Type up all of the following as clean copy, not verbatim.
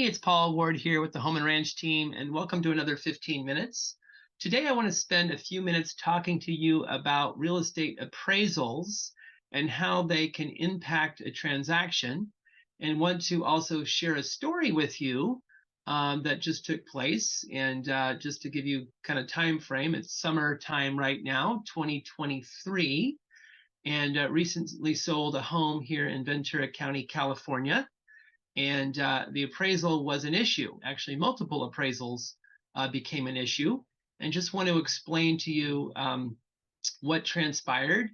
Hey, it's Paul Ward here with the Home and Ranch team, and welcome to another 15 minutes. Today, I want to spend a few minutes talking to you about real estate appraisals and how they can impact a transaction, and want to also share a story with you that just took place. And just to give you kind of time frame, it's summertime right now, 2023, and recently sold a home here in Ventura County, California. And the appraisal was an issue. Actually, multiple appraisals became an issue. And just want to explain to you what transpired.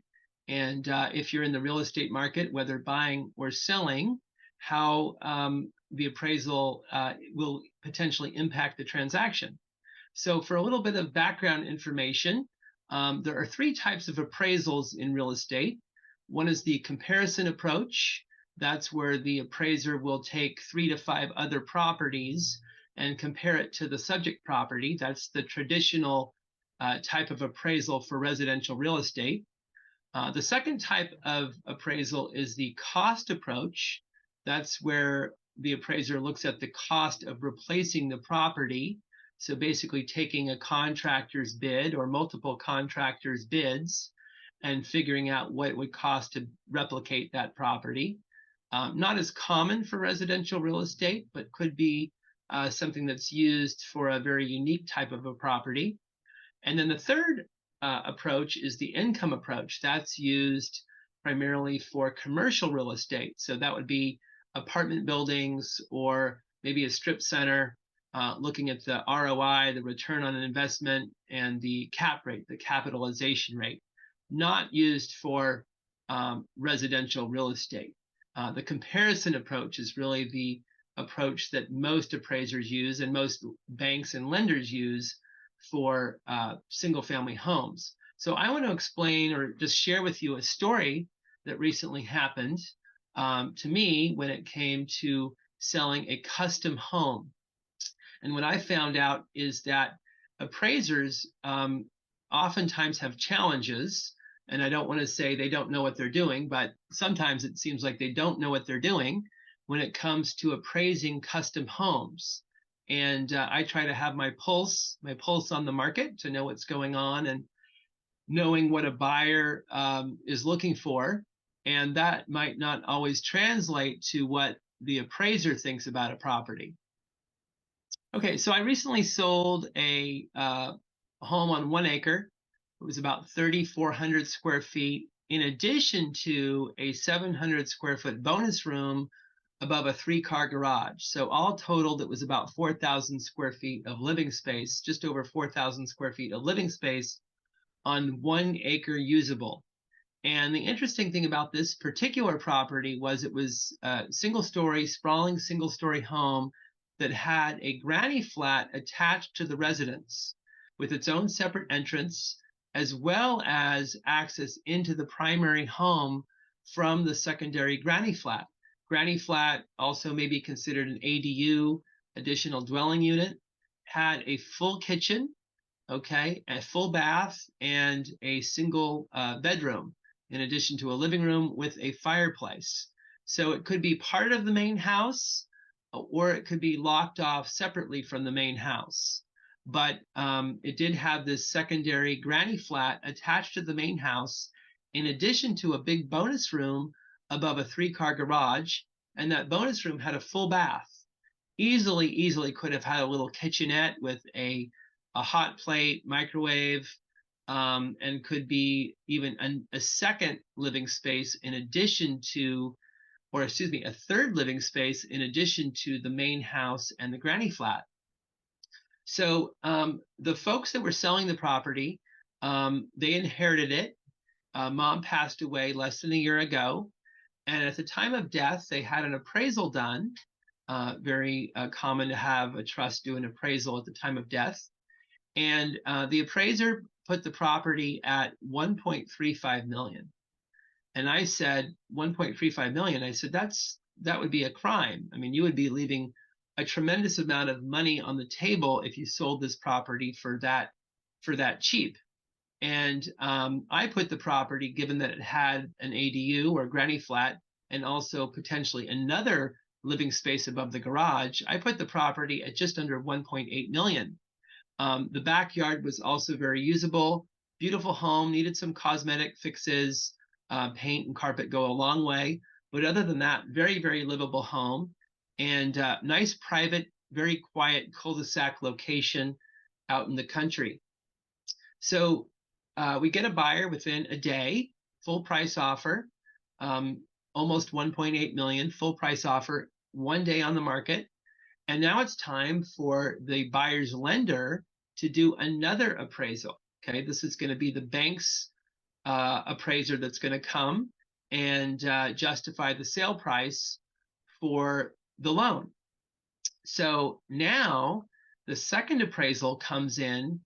And if you're in the real estate market, whether buying or selling, how the appraisal will potentially impact the transaction. So for a little bit of background information, there are three types of appraisals in real estate. One is the comparison approach. That's where the appraiser will take 3 to 5 other properties and compare it to the subject property. That's the traditional type of appraisal for residential real estate. The second type of appraisal is the cost approach. That's where the appraiser looks at the cost of replacing the property. So basically taking a contractor's bid or multiple contractors' bids and figuring out what it would cost to replicate that property. Not as common for residential real estate, but could be something that's used for a very unique type of a property. And then the third approach is the income approach. That's used primarily for commercial real estate. So that would be apartment buildings or maybe a strip center, looking at the ROI, the return on an investment, and the cap rate, the capitalization rate, not used for residential real estate. The comparison approach is really the approach that most appraisers use and most banks and lenders use for single-family homes. So I want to explain or just share with you a story that recently happened to me when it came to selling a custom home. And what I found out is that appraisers oftentimes have challenges. And I don't want to say they don't know what they're doing, but sometimes it seems like they don't know what they're doing when it comes to appraising custom homes. And I try to have my pulse on the market to know what's going on and knowing what a buyer is looking for. And that might not always translate to what the appraiser thinks about a property. Okay, so I recently sold a home on 1 acre. It was about 3,400 square feet, in addition to a 700 square foot bonus room above a 3-car garage. So all totaled, it was about 4,000 square feet of living space, just over 4,000 square feet of living space on 1 acre usable. And the interesting thing about this particular property was it was a single-story, sprawling single-story home that had a granny flat attached to the residence with its own separate entrance, as well as access into the primary home from the secondary granny flat. Granny flat also may be considered an ADU, additional dwelling unit, had a full kitchen, okay, a full bath, and a single bedroom, in addition to a living room with a fireplace. So it could be part of the main house, or it could be locked off separately from the main house. But it did have this secondary granny flat attached to the main house, in addition to a big bonus room above a 3-car garage. And that bonus room had a full bath. Easily could have had a little kitchenette with a hot plate, microwave, and could be even a second living space in addition to, or excuse me, a third living space in addition to the main house and the granny flat. So the folks that were selling the property, they inherited it. Mom passed away less than a year ago. And at the time of death, they had an appraisal done. Very common to have a trust do an appraisal at the time of death. And the appraiser put the property at $1.35 million. And I said, $1.35 million. I said, that would be a crime. I mean, you would be leaving a tremendous amount of money on the table if you sold this property for that cheap. And I put the property, given that it had an ADU or granny flat, and also potentially another living space above the garage, I put the property at just under 1.8 million. The backyard was also very usable. Beautiful home, needed some cosmetic fixes. Paint and carpet go a long way. But other than that, very, very livable home, and nice private, very quiet cul-de-sac location out in the country. So we get a buyer within a day, full price offer, almost 1.8 million, full price offer, 1 day on the market. And now it's time for the buyer's lender to do another appraisal. Okay, this is going to be the bank's appraiser that's going to come and justify the sale price for the loan. So now the second appraisal comes in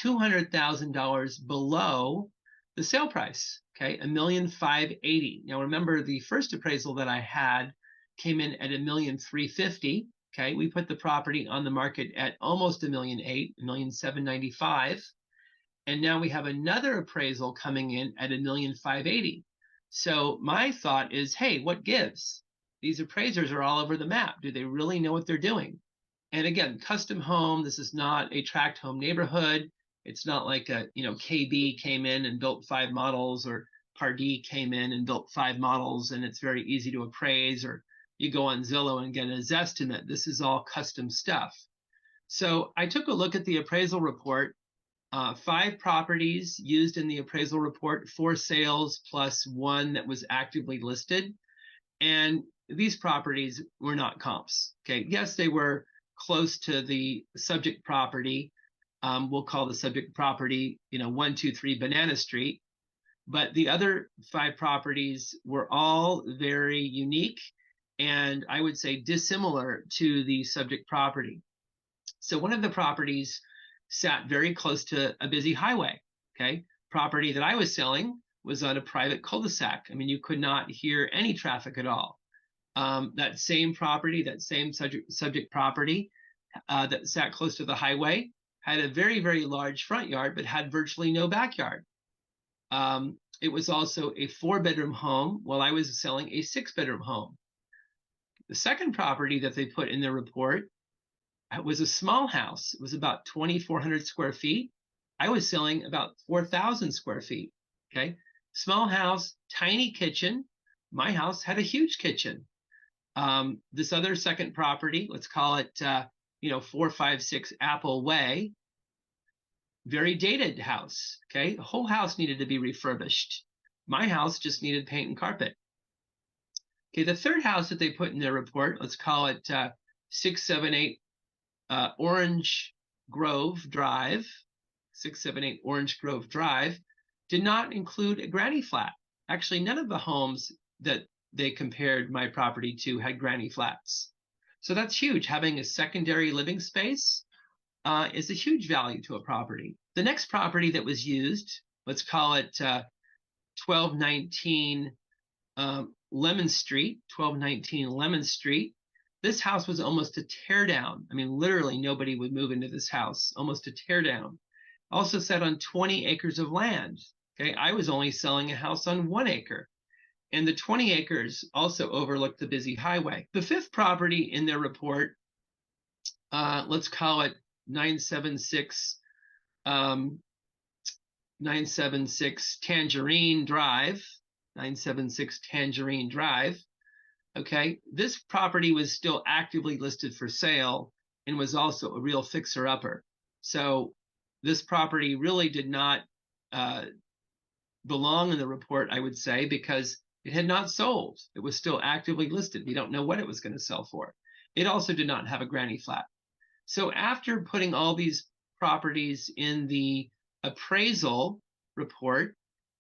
$200,000 below the sale price. Okay, $1,580,000. Now remember, the first appraisal that I had came in at $1,350,000. Okay, we put the property on the market at almost $1,800,000, $1,795,000. And now we have another appraisal coming in at $1,580,000. So my thought is, hey, what gives? These appraisers are all over the map. Do they really know what they're doing? And again, custom home, this is not a tract home neighborhood. It's not like a, KB came in and built 5 models, or Pardee came in and built 5 models, and it's very easy to appraise, or you go on Zillow and get a Zestimate. This is all custom stuff. So I took a look at the appraisal report. 5 properties used in the appraisal report, 4 sales plus 1 that was actively listed. And these properties were not comps. Okay, yes, they were close to the subject property. We'll call the subject property, 123 Banana Street. But the other 5 properties were all very unique, and I would say dissimilar to the subject property. So one of the properties sat very close to a busy highway. Okay, property that I was selling was on a private cul-de-sac. I mean, you could not hear any traffic at all. That same property, that same subject property that sat close to the highway had a very, very large front yard, but had virtually no backyard. It was also a 4-bedroom home, while I was selling a 6-bedroom home. The second property that they put in their report was a small house. It was about 2,400 square feet. I was selling about 4,000 square feet. Okay, small house, tiny kitchen. My house had a huge kitchen. This other second property, let's call it 456 Apple Way, very dated house. Okay, the whole house needed to be refurbished. My house just needed paint and carpet. Okay, the third house that they put in their report, let's call it 678 Orange Grove Drive, 678 Orange Grove Drive, did not include a granny flat. Actually, none of the homes that they compared my property to had granny flats. So that's huge. Having a secondary living space is a huge value to a property. The next property that was used, let's call it 1219 Lemon Street, 1219 Lemon Street. This house was almost a tear down. I mean, literally nobody would move into this house, almost a tear down. Also sat on 20 acres of land. Okay, I was only selling a house on 1 acre. And the 20 acres also overlooked the busy highway. The fifth property in their report, let's call it 976 Tangerine Drive, 976 Tangerine Drive. Okay, this property was still actively listed for sale and was also a real fixer-upper. So this property really did not belong in the report, I would say, because it had not sold. It was still actively listed. We don't know what it was going to sell for. It also did not have a granny flat. So after putting all these properties in the appraisal report,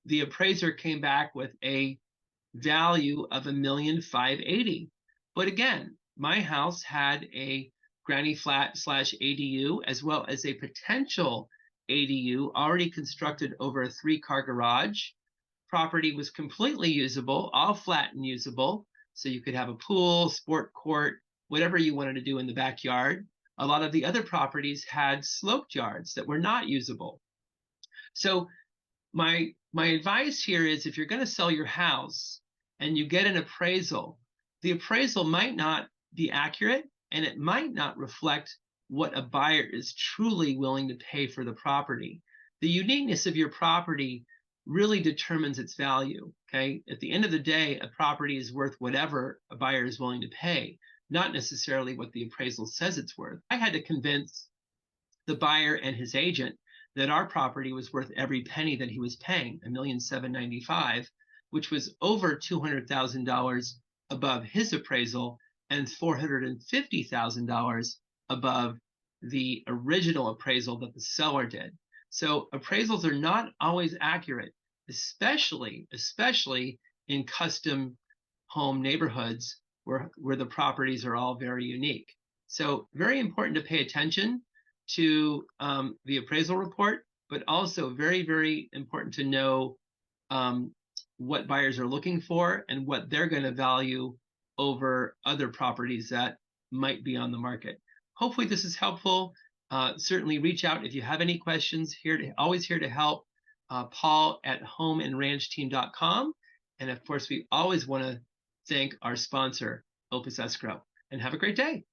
the appraiser came back with a value of $1,580,000. But again, my house had a granny flat / ADU, as well as a potential ADU already constructed over a 3-car garage. Property was completely usable, all flat and usable. So you could have a pool, sport court, whatever you wanted to do in the backyard. A lot of the other properties had sloped yards that were not usable. So my advice here is, if you're going to sell your house and you get an appraisal, the appraisal might not be accurate, and it might not reflect what a buyer is truly willing to pay for the property. The uniqueness of your property really determines its value. Okay. At the end of the day, a property is worth whatever a buyer is willing to pay, not necessarily what the appraisal says it's worth. I had to convince the buyer and his agent that our property was worth every penny that he was paying, $1,795,000, which was over $200,000 above his appraisal and $450,000 above the original appraisal that the seller did. So appraisals are not always accurate, especially in custom home neighborhoods where the properties are all very unique. So very important to pay attention to the appraisal report, but also very, very important to know what buyers are looking for and what they're going to value over other properties that might be on the market. Hopefully this is helpful. Certainly reach out if you have any questions. Always here to help. Paul at homeandranchteam.com. And of course, we always want to thank our sponsor, Opus Escrow. And have a great day.